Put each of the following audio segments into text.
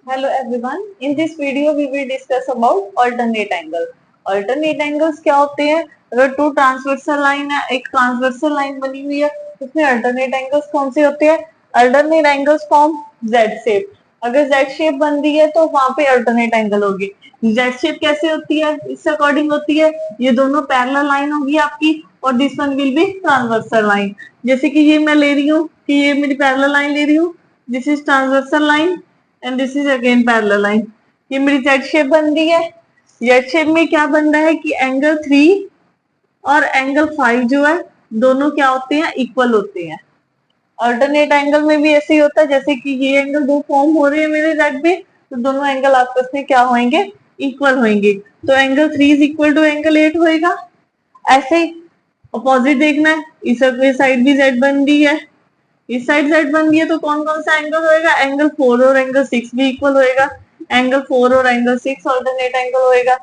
Hello everyone. In this video we will discuss about alternate angle. Alternate angles क्या होते हैं? अगर to transversal line है, एक ट्रांसवर्सल लाइन बनी हुई है, उसमें अल्टरनेट एंगल्स कौन से होते हैं? Alternate angles form Z shape. अगर जेड शेप बन रही है तो वहां पे अल्टरनेट एंगल होगी. जेड शेप कैसे होती है? इससे अकॉर्डिंग होती है, ये दोनों पैरेलल लाइन होगी आपकी और this one will be transversal line. जैसे कि ये मैं ले रही हूँ कि ये मेरी पैरेलल लाइन ले रही हूँ, this is transversal line and this is again parallel line. ये मेरी जेड शेप बन रही है. जेड शेप में क्या बन रहा है कि एंगल 3 और एंगल 5 जो है दोनों क्या होते हैं? इक्वल होते हैं. अल्टरनेट एंगल में भी ऐसे ही होता है, जैसे कि ये एंगल दो फॉर्म हो रहे हैं मेरे जेड पे, तो दोनों एंगल आपस में क्या होंगे? इक्वल होंगे. तो angle 3 is equal to angle 8 होएगा. ऐसे ही अपोजिट देखना है, इस साइड भी जेड बन रही है, इस साइड जेड बन गई है, तो कौन कौन सा एंगल होएगा? एंगल 4 और एंगल 6 भी इक्वल होएगा. एंगल 4 और एंगल 6 अल्टरनेट एंगल होएगा.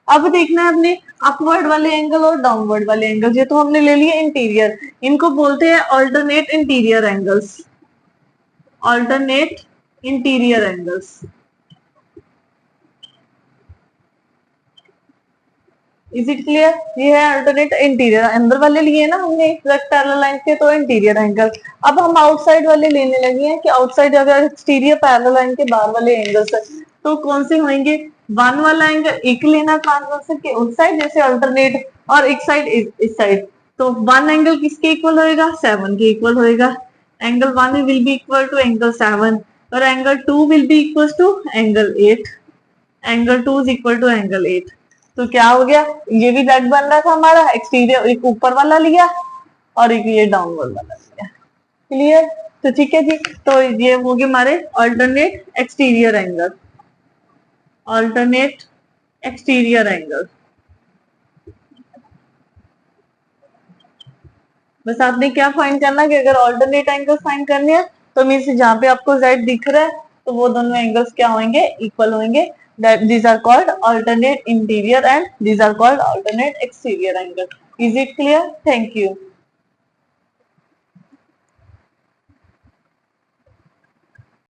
अब देखना है अपने अपवर्ड वाले एंगल और डाउनवर्ड वाले एंगल. ये तो हमने ले लिए इंटीरियर, इनको बोलते हैं alternate interior angles. Alternate interior angles. Is it clear? ये है अल्टरनेट इंटीरियर. अंदर वाले लिए ना हमने पैरेलल लाइन के, तो इंटीरियर एंगल. अब हम आउटसाइड वाले लेने लगे हैं कि आउटसाइड अगर एक्सटीरियर पैरेलल लाइन के बाहर वाले एंगल्स है तो कौन से होंगे? वन वाला एंगल एक लेना ट्रांसवर्सल के उस साइड जैसे अल्टरनेट, और एक साइड इस साइड. तो वन एंगल किसके इक्वल होएगा? 7 के इक्वल होएगा. Angle 1 will be equal to angle 7 और angle 2 will be equal to angle 8. Angle 2 is equal to angle 8. तो क्या हो गया? ये भी जेड बन रहा था हमारा, एक्सटीरियर एक ऊपर वाला लिया और एक ये डाउनवर्ड वाला लिया. क्लियर? तो ठीक है जी. तो ये हो गए हमारे alternate exterior angle. Alternate exterior angle. बस आपने क्या फाइंड करना कि अगर अल्टरनेट एंगल फाइंड करने हैं तो मीन्स जहां पे आपको जेड दिख रहा है तो वो दोनों एंगल्स क्या होंगे? इक्वल होंगे. These are called alternate interior and these are called alternate exterior angle. Is it clear? Thank you.